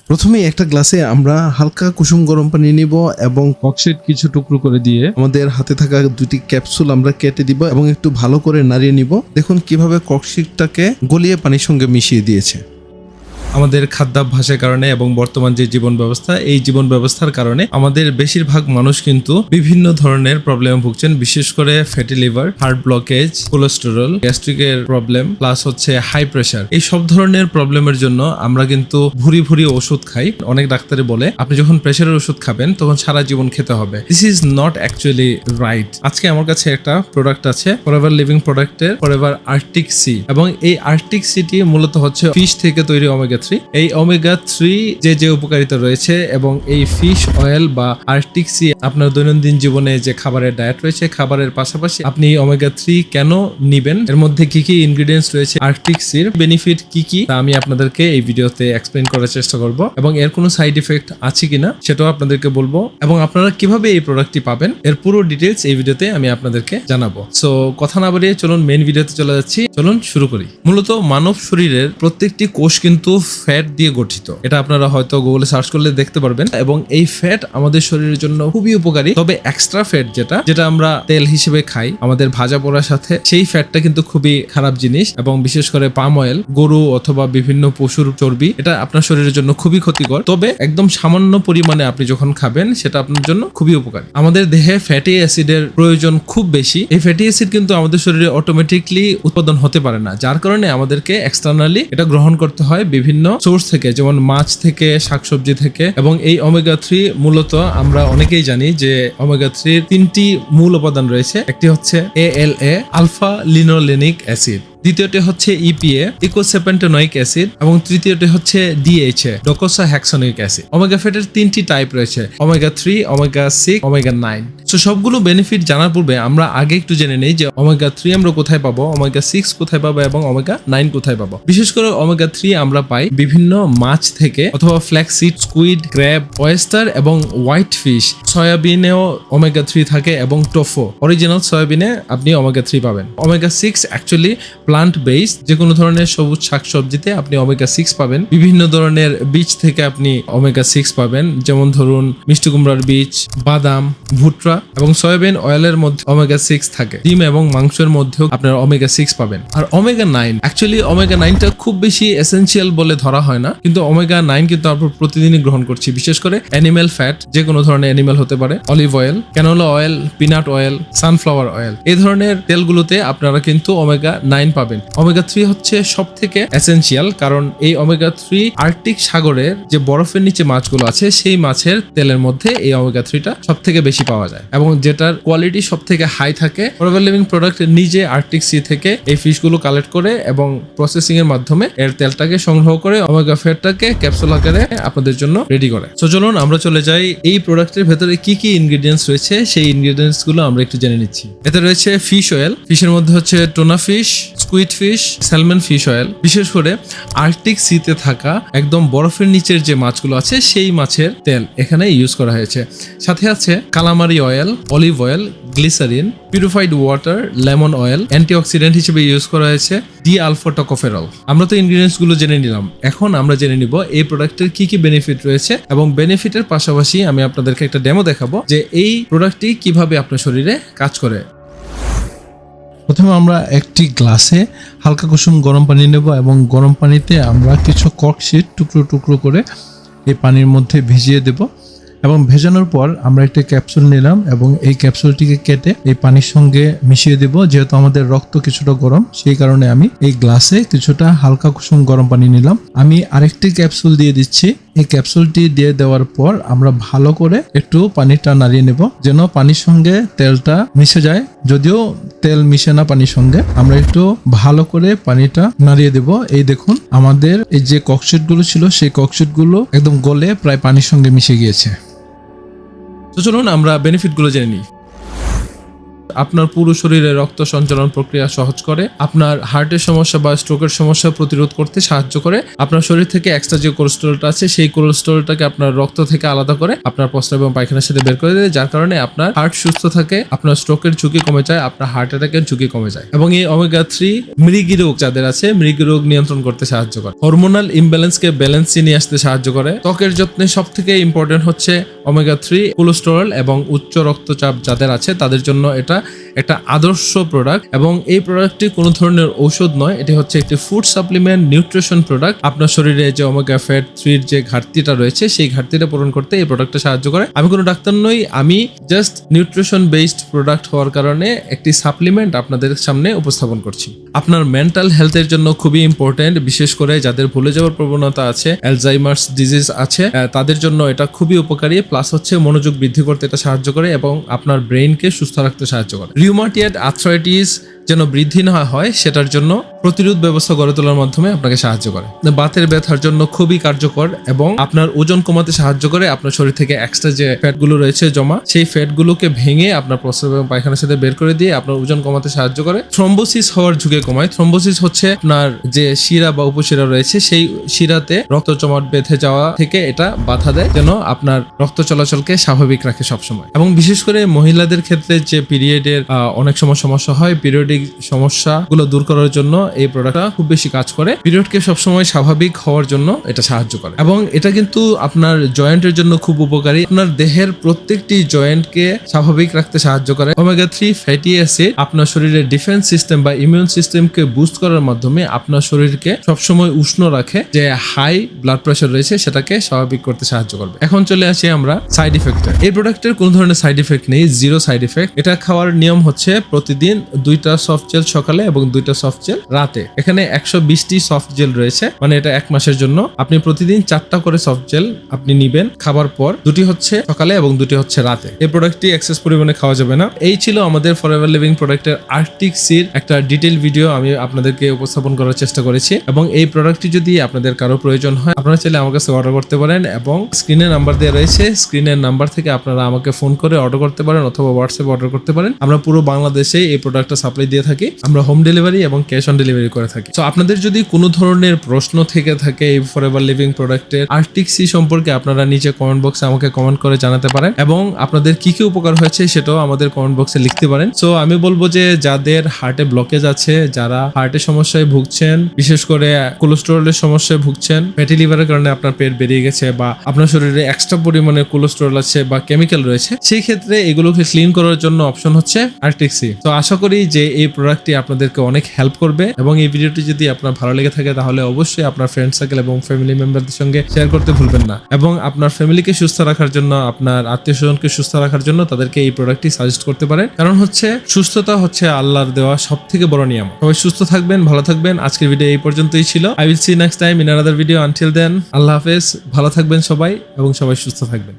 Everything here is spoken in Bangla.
প্রথমে একটা গ্লাসে আমরা হালকা কুসুম গরম পানি নিব এবং ককশিট কিছু টুকরো করে দিয়ে আমাদের হাতে থাকা 2টি ক্যাপসুল আমরা কেটে দিব এবং একটু ভালো করে নাড়িয়ে নিব। দেখুন কিভাবে ককশিটটাকে গলিয়ে পানির সঙ্গে মিশিয়ে দিয়েছে। আমাদের খাদ্যাভ্যাসের কারণে এবং বর্তমান যে জীবন ব্যবস্থা, এই জীবন ব্যবস্থার কারণে আমাদের বেশিরভাগ মানুষ কিন্তু বিভিন্ন ধরনের প্রবলেমে ভুগছেন, বিশেষ করে fatty liver, heart blockage, cholesterol, গ্যাস্ট্রিকের প্রবলেম, প্লাস হচ্ছে হাই প্রেশার। এই সব ধরনের প্রবলেমের জন্য আমরা কিন্তু ভুরি ভুরি ওষুধ খাই। অনেক ডাক্তারে বলে আপনি যখন প্রেশারের ওষুধ খাবেন তখন সারা জীবন খেতে হবে। This is not actually right. আজকে আমার কাছে একটা প্রোডাক্ট আছে, ফরএভার লিভিং প্রোডাক্টের ফরএভার আর্কটিক সি, এবং এই আর্কটিক সিটি মূলত হচ্ছে ফিশ থেকে তৈরি ওমেগা 3। এই ওমেগা 3 যে উপকারিতা রয়েছে এবং এই ফিশ অয়েল বা আর্কটিক সি আপনার দৈনন্দিন জীবনে যে খাবারের ডায়েট রয়েছে, খাবারের পাশাপাশি আপনি ওমেগা 3 কেন নিবেন, এর মধ্যে কি কি ইনগ্রেডিয়েন্টস রয়েছে, আর্কটিক সির বেনিফিট কি কি, তা আমি আপনাদেরকে এই ভিডিওতে এক্সপ্লেইন করার চেষ্টা করব এবং এর কোনো সাইড ইফেক্ট আছে কিনা সেটাও আপনাদেরকে বলবো, এবং আপনারা কিভাবে এই প্রোডাক্টটি পাবেন এর পুরো ডিটেইলস এই ভিডিওতে আমি আপনাদেরকে জানাবো। সো কথা না বাড়িয়ে চলুন মেইন ভিডিওতে চলে যাচ্ছি। চলুন শুরু করি। মূলত মানব শরীরের প্রত্যেকটি কোষ কিন্তু ফ্যাট দিয়ে গঠিত। এটা আপনারা হয়তো গুগলে সার্চ করলে দেখতে পারবেন, এবং এই ফ্যাট আমাদের শরীরের জন্য খুবই উপকারী। তবে এক্সট্রা ফ্যাট যেটা আমরা তেল হিসেবে খাই আমাদের ভাজা পোড়ার সাথে, সেই ফ্যাটটা কিন্তু খুবই খারাপ জিনিস, এবং বিশেষ করে পাম অয়েল, গরু অথবা বিভিন্ন পশুর চর্বি, এটা আপনার শরীরের জন্য খুবই ক্ষতিকর। তবে একদম সামান্য পরিমাণে আপনি যখন খাবেন সেটা আপনার জন্য খুবই উপকারী। আমাদের দেহে ফ্যাটি অ্যাসিডের প্রয়োজন খুব বেশি। এই ফ্যাটি অ্যাসিড কিন্তু আমাদের শরীরে অটোমেটিকলি উৎপাদন হতে পারে না, যার কারণে আমাদেরকে এক্সটার্নালি এটা গ্রহণ করতে হয় বিভিন্ন সোর্স থেকে, যেমন মাছ থেকে, শাকসবজি থেকে। এবং এই ওমেগা 3 মূলত আমরা অনেকেই জানি যে ওমেগা 3 3টি মূল উপাদান রয়েছে। একটি হচ্ছে ALA, আলফা লিনোলেনিক অ্যাসিড, দ্বিতীয়টি হচ্ছে EPA, ইকোসেপেন্টেনোয়িক অ্যাসিড, এবং তৃতীয়টি হচ্ছে DHA, ডোকোসাহেক্সানোয়িক অ্যাসিড। ওমেগা ফ্যাটের 3টি টাইপ রয়েছে, ওমেগা 3, ওমেগা 6, ওমেগা 9। সো সবগুলো বেনিফিট জানার পূর্বে আমরা আগে একটু জেনে নেই যে ওমেগা 3 আমরা কোথায় পাবো, ওমেগা 6 কোথায় পাবো এবং ওমেগা 9 কোথায় পাবো। বিশেষ করে ওমেগা 3 আমরা পাই বিভিন্ন মাছ থেকে, অথবা ফ্ল্যাক্সিড, স্কুইড, ক্র্যাব, ওয়েস্টার এবং হোয়াইট ফিশ। সয়াবিনেও ওমেগা 3 থাকে এবং টোফু, অরিজিনাল সয়াবিনে আপনি ওমেগা 3 পাবেন। ওমেগা 6 অ্যাকচুয়ালি প্লান্ট বেসড, যে কোনো ধরনের সবুজ শাকসবজিতে আপনি ওমেগা 6 পাবেন। বিভিন্ন ধরনের বীজ থেকে আপনি ওমেগা 6 পাবেন, যেমন ধরুন মিষ্টি কুমড়ার বীজ, বাদাম, ভুট্টা, এবং সয়াবিন অয়েলের মধ্যে ওমেগা 6 থাকে। ডিম এবং মাংসের মধ্যেও আপনারা ওমেগা 6 পাবেন। আর ওমেগা 9, অ্যাকচুয়ালি ওমেগা 9টা খুব বেশি এসেনশিয়াল বলে ধরা হয় না, কিন্তু ওমেগা 9 কিন্তু আমরা প্রতিদিনই গ্রহণ করছি। বিশেষ করে অ্যানিমেল ফ্যাট, যে কোনো ধরনের অ্যানিমেল হতে পারে, olive oil, canola oil, peanut oil, sunflower oil, এই ধরনের তেলগুলোতে আপনারা কিন্তু ওমেগা 9 পাবেন। ওমেগা 3 হচ্ছে সব থেকে এসেনশিয়াল, কারণ এই ওমেগা 3 আর্কটিক সাগরের যে বরফের নিচে মাছগুলো আছে সেই মাছের তেলের মধ্যে এই ওমেগা 3টা সব থেকে বেশি পাওয়া যায়, এবং যেটার কোয়ালিটি সব থেকে হাই থাকে। ফরএভার লিভিং প্রোডাক্ট নিজে আর্কটিক সি থেকে এই ফিশগুলো কালেক্ট করে এবং প্রসেসিং এর মাধ্যমে এর তেলটাকে সংগ্রহ করে ওমেগা ফ্যাটটাকে ক্যাপসুল আকারে আপনাদের জন্য রেডি করে। সো চলুন আমরা চলে যাই এই প্রোডাক্টের ভেতরে কি কি ইনগ্রেডিয়েন্টস রয়েছে, সেই ইনগ্রেডিয়েন্টস গুলো আমরা একটু জেনে নিচ্ছি। এতে রয়েছে ফিশ অয়েল, ফিশের মধ্যে হচ্ছে tuna fish, squid fish, salmon fish oil. বিশেষ করে আর্কটিক সিতে থাকা একদম বরফের নিচের যে মাছগুলো আছে সেই মাছের তেল এখানে ইউজ করা হয়েছে। সাথে আছে calamari oil, olive oil, glycerin, purified water, lemon oil, antioxidant হিসেবে ইউজ করা হয়েছে ডি-আলফা টোকোফেরল। আমরা তো ইনগ্রেডিয়েন্টস গুলো জেনে নিলাম, এখন আমরা জেনে নিব এই প্রোডাক্টের কি কি বেনিফিট রয়েছে, এবং বেনিফিটের পাশাপাশি আমি আপনাদেরকে একটা ডেমো দেখাবো যে এই প্রোডাক্টটি কিভাবে আপনার শরীরে কাজ করে। প্রথমে আমরা একটি গ্লাসে হালকা কুসুম গরম পানি নেব, এবং গরম পানিতে আমরা কিছু ককশিট টুকরো টুকরো করে এই পানির মধ্যে ভিজিয়ে দেব, এবং ভেজানোর পর আমরা একটা ক্যাপসুল নিলাম এবং এই ক্যাপসুলটিকে কেটে এই পানির সঙ্গে মিশিয়ে দেব। যেহেতু আমাদের রক্ত কিছুটা গরম, সেই কারণে আমি এই গ্লাসে কিছুটা হালকা কুসুম গরম পানি নিলাম। আমি আরেকটি ক্যাপসুল দিয়ে দিচ্ছি। এই ক্যাপসুলটি দিয়ে দেওয়ার পর আমরা ভালো করে একটু পানিটা নাড়িয়ে নেব, যেন পানির সঙ্গে তেলটা মিশে যায়। যদিও তেল মিশে না পানির সঙ্গে, আমরা একটু ভালো করে পানিটা নাড়িয়ে দেব। এই দেখুন আমাদের এই যে ককশিট গুলো ছিল সেই ককশিট গুলো একদম গলে প্রায় পানির সঙ্গে মিশে গিয়েছে। তো চলুন আমরা বেনিফিট গুলো জেনে নিই। আপনার পুরো শরীরে রক্ত সঞ্চালন প্রক্রিয়া সহজ করে, আপনার হার্টের সমস্যা বা স্ট্রোকের সমস্যা প্রতিরোধ করতে সাহায্য করে, আপনার শরীর থেকে এক্সট্রা যে কোলেস্টেরলটা আছে সেই কোলেস্টেরলটাকে আপনার রক্ত থেকে আলাদা করে আপনার প্রস্রাব এবং পায়খানার সাথে বের করে দেয়, যার কারণে আপনার হার্ট সুস্থ থাকে, আপনার স্ট্রোকের ঝুঁকি কমে যায়, আপনার হার্ট অ্যাটাকের ঝুঁকি কমে যায়। এবং এই ওমেগা 3 মৃগী রোগ যাদের আছে মৃগী রোগ নিয়ন্ত্রণ করতে সাহায্য করে, হরমোনাল ইমব্যালেন্সকে ব্যালেন্সে নিয়ে আসতে সাহায্য করে। ত্বকের যত্নে সব থেকে ইম্পর্টেন্ট হচ্ছে ওমেগা 3 কোলেস্টেরল এবং উচ্চ রক্তচাপ যাদের আছে তাদের জন্য এটা একটা আদর্শ প্রোডাক্ট। এবং এই প্রোডাক্টটি কোনো ধরনের ঔষধ নয়, এটি হচ্ছে একটি ফুড সাপ্লিমেন্ট নিউট্রিশন প্রোডাক্ট। আপনার শরীরে যে ওমেগা ফ্যাট 3 যে ঘাটতিটা রয়েছে সেই ঘাটতিটা পূরণ করতে এই প্রোডাক্টটা সাহায্য করে। আমি কোনো ডাক্তার নই, আমি জাস্ট নিউট্রিশন বেসড প্রোডাক্ট হওয়ার কারণে একটি সাপ্লিমেন্ট আপনাদের সামনে উপস্থাপন করছি। আপনার মেন্টাল হেলথের জন্য খুবই ইম্পর্টেন্ট, বিশেষ করে যাদের ভুলে যাওয়ার প্রবণতা আছে, অ্যালজাইমার্স ডিজিজ আছে, তাদের জন্য এটা খুবই উপকারী। প্লাস হচ্ছে মনোযোগ বৃদ্ধি করতে এটা সাহায্য করে এবং আপনার ব্রেইনকে সুস্থ রাখতে সাহায্য করে। রিউমাটয়েড আর্থ্রাইটিস যেন বৃদ্ধি না হয় সেটার জন্য প্রতিরোধ ব্যবস্থা গড়ে তোলার মাধ্যমে আপনাকে সাহায্য করে। বাতের ব্যথার জন্য খুবই কার্যকর এবং আপনার ওজন কমাতে সাহায্য করে। আপনার শরীর থেকে এক্সট্রা যে ফ্যাটগুলো রয়েছে জমা, সেই ফ্যাটগুলোকে ভেঙে আপনার প্রস্রাব এবং পায়খানার সাথে বের করে দিয়ে আপনার ওজন কমাতে সাহায্য করে। থ্রম্বোসিস হওয়ার ঝুঁকি কমায়। থ্রম্বোসিস হচ্ছে আপনার যে শিরা বা উপশিরা রয়েছে সেই শিরাতে রক্ত জমাট বেঁধে যাওয়া থেকে এটা বাধা দেয়, যেন আপনার রক্ত চলাচলকে স্বাভাবিক রাখে সবসময়। এবং বিশেষ করে মহিলাদের ক্ষেত্রে যে পিরিয়ডের অনেক সময় সমস্যা হয়, পিরিয়ডিক সমস্যাগুলো দূর করার জন্য এই প্রোডাক্টটা খুব বেশি কাজ করে। পিরিয়ডকে সবসময় স্বাভাবিক হওয়ার জন্য এটা সাহায্য করে এবং এটা কিন্তু আপনার জয়েন্টের জন্য খুব উপকারী। আপনার দেহের প্রত্যেকটি জয়েন্টকে স্বাভাবিক রাখতে সাহায্য করে। ওমেগা 3 ফ্যাটি অ্যাসিড আপনার শরীরের ডিফেন্স সিস্টেম বা ইমিউন সিস্টেমকে বুস্ট করার মাধ্যমে আপনার শরীরকে সবসময় উষ্ণ রাখে, যে হাই ব্লাড প্রেশার রয়েছে সেটাকে স্বাভাবিক করতে সাহায্য করবে। এখন চলে আসি আমরা সাইড ইফেক্টে। এই প্রোডাক্টের কোনো ধরনের সাইড ইফেক্ট নেই, জিরো সাইড ইফেক্ট। এটা খাওয়ার নিয়ম হচ্ছে প্রতিদিন 2টা সফট জেল সকালে এবং 2টা সফট জেল রাতে। এখানে 120টি সফট জেল রয়েছে, মানে এটা 1 মাসের জন্য। আপনি প্রতিদিন 4টা করে সফট জেল আপনি নিবেন খাবার পর, 2টি হচ্ছে সকালে এবং 2টি হচ্ছে রাতে। এই প্রোডাক্টটি এক্সেস পরিমাণে খাওয়া যাবে না। এই ছিল আমাদের ফরএভার লিভিং প্রোডাক্টের আর্কটিক সির একটা ডিটেইল ভিডিও আমি আপনাদেরকে উপস্থাপন করার চেষ্টা করেছি। এবং এই প্রোডাক্টটি যদি আপনাদের কারো প্রয়োজন হয় আপনারা চাইলে আমার কাছে অর্ডার করতে পারেন এবং স্ক্রিনে নাম্বার দেওয়া রয়েছে, স্ক্রিনের নাম্বার থেকে আপনারা আমাকে ফোন করে অর্ডার করতে পারেন অথবা হোয়াটসঅ্যাপে অর্ডার করতে পারেন। আমরা পুরো বাংলাদেশে এই প্রোডাক্টটা সাপ্লাই দিয়ে থাকি। আমরা হোম ডেলিভারি এবং ক্যাশ অন ডেলিভারি করে থাকি। তো আপনাদের যদি কোনো ধরনের প্রশ্ন থেকে থাকে এই ফরএভার লিভিং প্রোডাক্টের আর্কটিক সি সম্পর্কে, আপনারা নিচে কমেন্ট বক্সে আমাকে কমেন্ট করে জানাতে পারেন এবং আপনাদের কি কি উপকার হয়েছে সেটাও আমাদের কমেন্ট বক্সে লিখতে পারেন। সো আমি বলবো যে যাদের হার্টে ব্লকেজ আছে, যারা হার্টের সমস্যায় ভুগছেন, বিশেষ করে কোলেস্টেরলের সমস্যায় ভুগছেন, ফ্যাটি লিভারের কারণে আপনার পেট বেরিয়ে গেছে বা আপনার শরীরে এক্সট্রা পরিমাণে কোলেস্টেরল আছে বা কেমিক্যাল রয়েছে, সেই ক্ষেত্রে এগুলোকে ক্লিন করার জন্য অপশন হচ্ছে আর্কটিক সি। তো আশা করি যে এই প্রোডাক্টটি আপনাদেরকে অনেক হেল্প করবে এবং এই ভিডিওটি যদি আপনার ভালো লেগে থাকে তাহলে অবশ্যই আপনার ফ্রেন্ড সার্কেল এবং ফ্যামিলি মেম্বারদের সঙ্গে শেয়ার করতে ভুলবেন না। এবং আপনার ফ্যামিলিকে সুস্থ রাখার জন্য, আপনার আত্মীয় স্বজনকে সুস্থ রাখার জন্য তাদেরকে এই প্রোডাক্টটি সাজেস্ট করতে পারেন। কারণ হচ্ছে সুস্থতা হচ্ছে আল্লাহর দেওয়া সব থেকে বড় নিয়ামত। সবাই সুস্থ থাকবেন, ভালো থাকবেন। আজকের ভিডিও এই পর্যন্তই ছিল। I will see next time in another video. Until then, আল্লাহ হাফেজ, ভালো থাকবেন সবাই এবং সবাই সুস্থ থাকবেন।